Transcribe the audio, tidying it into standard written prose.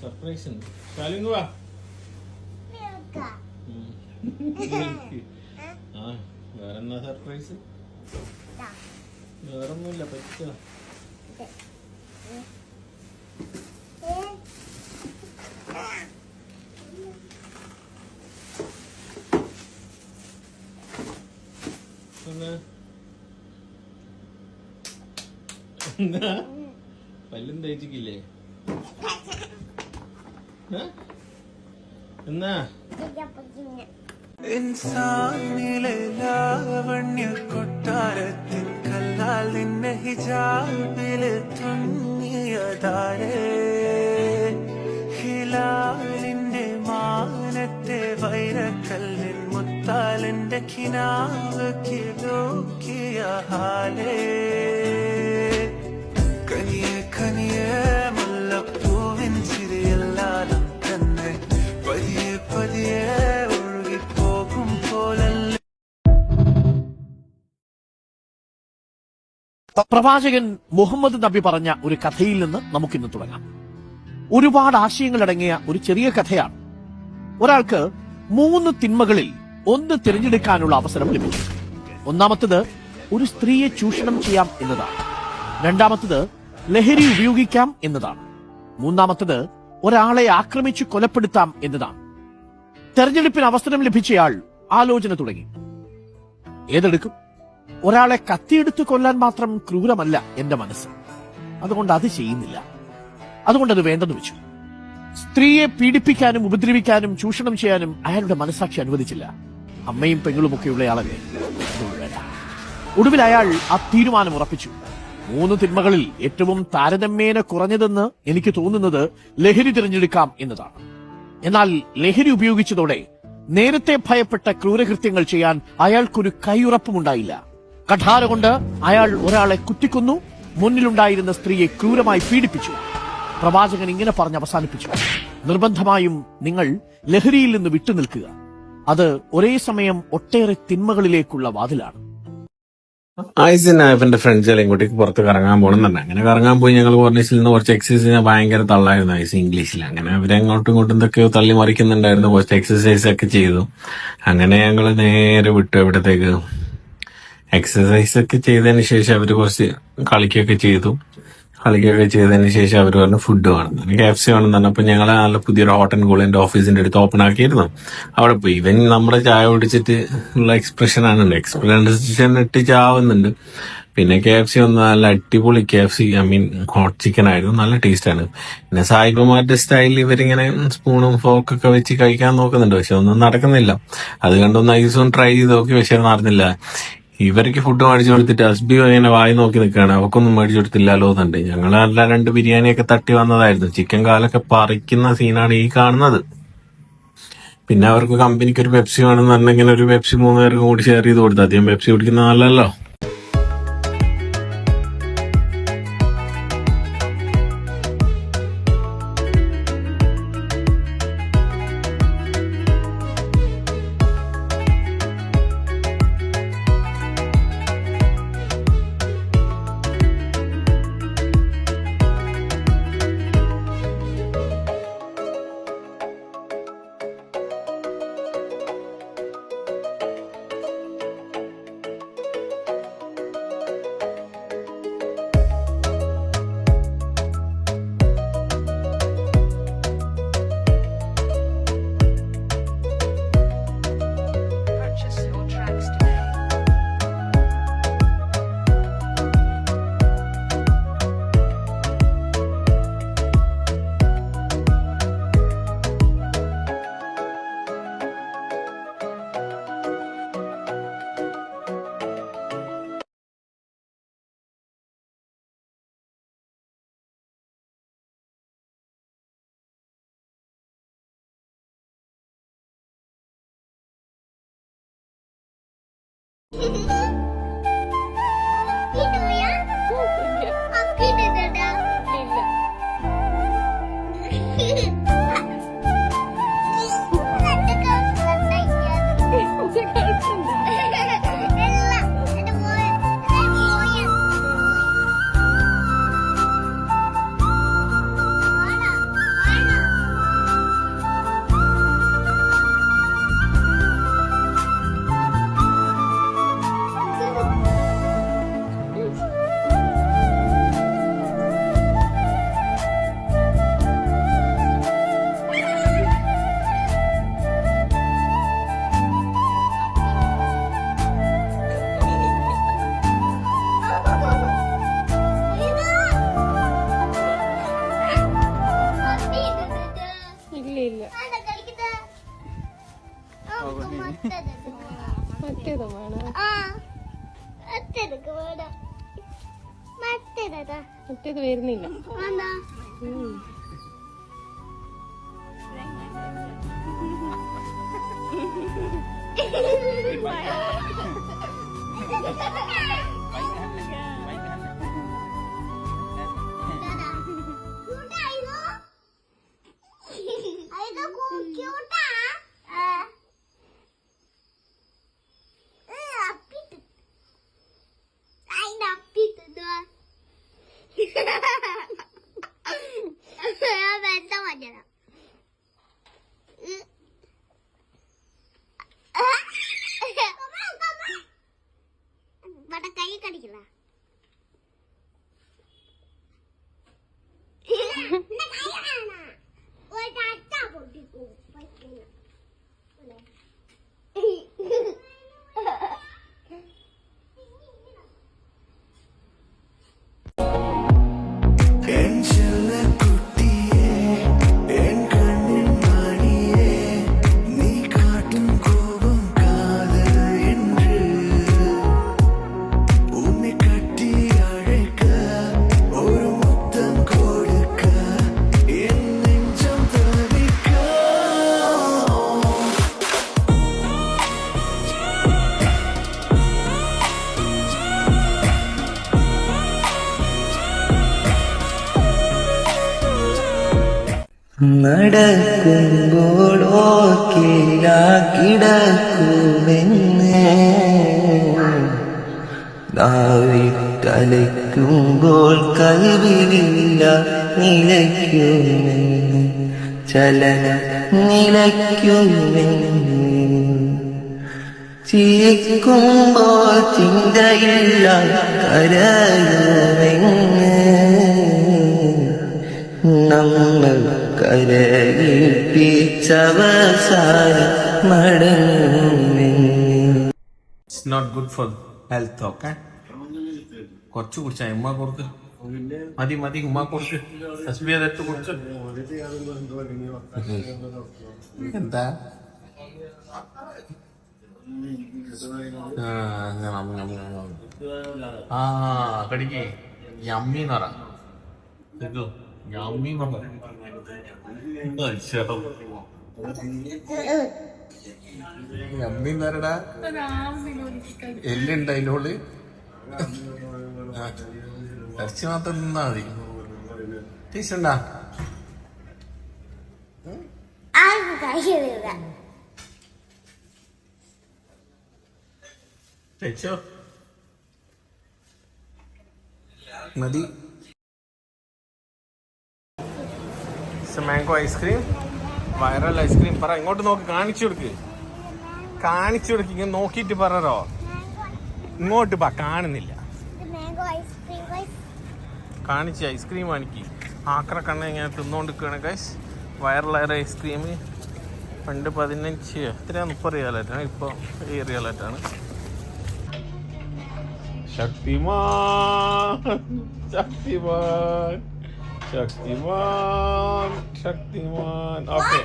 Surprise ഉണ്ട്. ശാലിംഗ് വാ. ആ വേറെന്നാ സർപ്രൈസ്? വേറൊന്നുമില്ല, പറ്റുക. പല്ലും തേച്ചിക്കില്ലേ? എന്നാ ഇൻസാനിലെ ലാവണ്യ കൊട്ടാരത്തിൽ കല്ലാൽ നിന്നെ ഹിജാബില് തുന്നിയതാരേ, ഹിലാലിന്റെ മാനത്തെ വൈരക്കല്ലിൻ മുത്താലിന്റെ കിനാവ് കിലോക്കിയ ഹാലേ, കനിയെ കനിയെ മുല്ലപ്പൂവിൻ ചിരിയെല്ലാം തന്നെ പതിയെ പതിയെ ഒഴുകിപ്പോകും പോലല്ലേ. പ്രവാചകൻ മുഹമ്മദ് നബി പറഞ്ഞ ഒരു കഥയിൽ നിന്ന് നമുക്കിന്ന് തുടങ്ങാം. ഒരുപാട് ആശയങ്ങളടങ്ങിയ ഒരു ചെറിയ കഥയാണ്. ഒരാൾക്ക് 3 തിന്മകളിൽ ഒന്ന് തിരഞ്ഞെടുക്കാനുള്ള അവസരം ലഭിച്ചു. ഒന്നാമത്തത് ഒരു സ്ത്രീയെ ചൂഷണം ചെയ്യാം എന്നതാണ്. രണ്ടാമത്തത് ലഹരി ഉപയോഗിക്കാം എന്നതാണ്. മൂന്നാമത്തത് ഒരാളെ ആക്രമിച്ചു കൊലപ്പെടുത്താം എന്നതാണ്. തെരഞ്ഞെടുപ്പിന് അവസരം ലഭിച്ചയാൾ ആലോചന തുടങ്ങി. ഏതെടുക്കും? ഒരാളെ കത്തിയെടുത്ത് കൊല്ലാൻ മാത്രം ക്രൂരമല്ല എന്റെ മനസ്സ്, അതുകൊണ്ട് അത് ചെയ്യുന്നില്ല. അതുകൊണ്ടത് വേണ്ടെന്ന് വെച്ചു. സ്ത്രീയെ പീഡിപ്പിക്കാനും ഉപദ്രവിക്കാനും ചൂഷണം ചെയ്യാനും അയാളുടെ മനസാക്ഷി അനുവദിച്ചില്ല. അമ്മയും പെങ്ങളുമൊക്കെയുള്ളയാളല്ലേ, ഒടുവിൽ അയാൾ ആ തീരുമാനം ഉറപ്പിച്ചു. 3 തിന്മകളിൽ ഏറ്റവും താരതമ്യേന കുറഞ്ഞതെന്ന് എനിക്ക് തോന്നുന്നത് ലഹരി തിരഞ്ഞെടുക്കാം എന്നതാണ്. എന്നാൽ ലഹരി ഉപയോഗിച്ചതോടെ നേരത്തെ ഭയപ്പെട്ട ക്രൂരകൃത്യങ്ങൾ ചെയ്യാൻ അയാൾക്കൊരു കൈയുറപ്പുമുണ്ടായില്ല. കഠാര കൊണ്ട് അയാൾ ഒരാളെ കുത്തിക്കൊന്നു, മുന്നിലുണ്ടായിരുന്ന സ്ത്രീയെ ക്രൂരമായി പീഡിപ്പിച്ചു. പ്രവാചകൻ ഇങ്ങനെ പറഞ്ഞ് അവസാനിപ്പിച്ചു: നിർബന്ധമായും നിങ്ങൾ ലഹരിയിൽ നിന്ന് വിട്ടുനിൽക്കുക. അത് ഒരേ സമയം ഒട്ടേറെ തിന്മകളിലേക്കുള്ള വാതിലാണ്. എന്റെ ഫ്രണ്ട്സുകൾ ഇങ്ങോട്ടേക്ക് പുറത്ത് കറങ്ങാൻ പോകണം തന്നെ. അങ്ങനെ കറങ്ങാൻ പോയി. ഞങ്ങൾ കോർണിഷിൽ നിന്ന് കുറച്ച് എക്സസൈസ് ഭയങ്കര തള്ളായിരുന്നു ഐസ് ഇംഗ്ലീഷിൽ. അങ്ങനെ അവരങ്ങോട്ടും ഇങ്ങോട്ടും എന്തൊക്കെയോ തള്ളി മറിക്കുന്നുണ്ടായിരുന്നു. കുറച്ച് എക്സസൈസ് ഒക്കെ ചെയ്തു. അങ്ങനെ ഞങ്ങൾ നേരെ വിട്ടു. എവിടത്തേക്ക്? എക്സസൈസ് ഒക്കെ ചെയ്തതിന് ശേഷം അവര് കുറച്ച് കളിക്കുകയൊക്കെ ചെയ്തതിന് ശേഷം അവർ പറഞ്ഞു ഫുഡ് വേണം, KFC വേണം തന്നെ. അപ്പൊ ഞങ്ങൾ നല്ല പുതിയൊരു ഹോട്ട് ആൻഡ് കൂൾ എന്റെ ഓഫീസിന്റെ അടുത്ത് ഓപ്പൺ ആക്കിയിരുന്നു. അവിടെ പോയി ഇവൻ നമ്മുടെ ചായ കുടിച്ചിട്ട് ഉള്ള എക്സ്പ്രഷൻ ഇട്ട് ചാവുന്നുണ്ട്. പിന്നെ KFC ഒന്ന് നല്ല അടിപൊളി KFC, ഹോട്ട് ചിക്കൻ ആയിരുന്നു, നല്ല ടേസ്റ്റ് ആണ്. പിന്നെ സായികുമാരുടെ സ്റ്റൈലിൽ ഇവരിങ്ങനെ സ്പൂണും ഫോർക്കൊക്കെ വെച്ച് കഴിക്കാൻ നോക്കുന്നുണ്ട്. പക്ഷെ ഒന്നും നടക്കുന്നില്ല. അത് കണ്ടൊന്ന് ഐസും ട്രൈ ചെയ്ത് നോക്കി, പക്ഷെ നടന്നില്ല. ഇവർക്ക് ഫുഡ് മേടിച്ചു കൊടുത്തിട്ട് അസ്ബി ഇങ്ങനെ വായി നോക്കി നിൽക്കുകയാണ്. അവക്കൊന്നും മേടിച്ചു കൊടുത്തില്ലല്ലോ എന്നുണ്ട്. ഞങ്ങൾ നല്ല 2 ബിരിയാണിയൊക്കെ തട്ടി വന്നതായിരുന്നു. ചിക്കൻ കാലൊക്കെ പറിക്കുന്ന സീനാണ് ഈ കാണുന്നത്. പിന്നെ അവർക്ക് കമ്പനിക്ക് ഒരു പെപ്സി വേണമെന്ന് പറഞ്ഞെങ്കിൽ ഒരു പെപ്സി 3 പേർക്കും കൂടി ഷെയർ ചെയ്ത് കൊടുത്തു. അധികം പെപ്സി കുടിക്കുന്ന നല്ലല്ലോ. കൈ കടിക്കില്ല എൻ ചെല്ലക്കുട്ടിയേ, എൻ കണ്ണിൻ മണിയേ, നീ കാട്ടും കോപം കാതൽ என்று உன்னை கட்டி அழைக்க, ஒரு முத்தம் கொடுக்க, என் நெஞ்சம் தவிக்க. നടക്കുമ്പോൾ ഓർക്കിലാക്കിടക്കുമെന്ന് നാവിട്ടലയ്ക്കുമ്പോൾ കൽവിലില്ല നിലയ്ക്കുമെന്ന് ചലനം നിലയ്ക്കുമെന്ന് ചിരിക്കുമ്പോൾ ചിന്തയില്ല കരയുമെന്ന് നമ്മൾ കരയിപ്പിച്ചവസാനം മടങ്ങുമെന്ന്. It's not good for health, okay? കുറച്ച് കുടിച്ചാ ഉമ്മ കൊടുക്ക്. മതി മതി ഉമ്മ കൊടുക്ക്. തസ്ബീഹ് എടുത്ത് കൊടുക്ക്. എന്താ ആ കടിക്ക് യമ്മീന്ന് പറ. യമ്മീന്ന് പറ. യമ്മീന്നരടാ എല്ലുണ്ട് അതിനോട് ഇറച്ചി മാത്രം തിന്നാ മതി. ടേസ്റ്റ് ഉണ്ടാ? കഴിച്ചോ? മതി. Mango ice cream, viral ice cream. പറ, ഇങ്ങോട്ട് നോക്ക്, കാണിച്ചു കൊടുക്ക്. ഇങ്ങനെ നോക്കിയിട്ട് പറോ. ഇങ്ങോട്ട് പാ, കാണുന്നില്ല. കാണിച്ച് ഐസ്ക്രീം കാണിക്ക്. ആക്ര കണ്ണ ഇങ്ങനെ തിന്നോണ്ടിരിക്കുകയാണ് ഗൈസ്. വൈറലായ ഐസ്ക്രീം പണ്ട് 15 എത്രയാ 30 റിയാലായിട്ടാണ്, ഇപ്പോൾ 7 റിയാലായിട്ടാണ്. ശക്തിമാൻ ശക്തിമാൻ ശക്തിമാൻ ശക്തിമാൻ. ഓക്കെ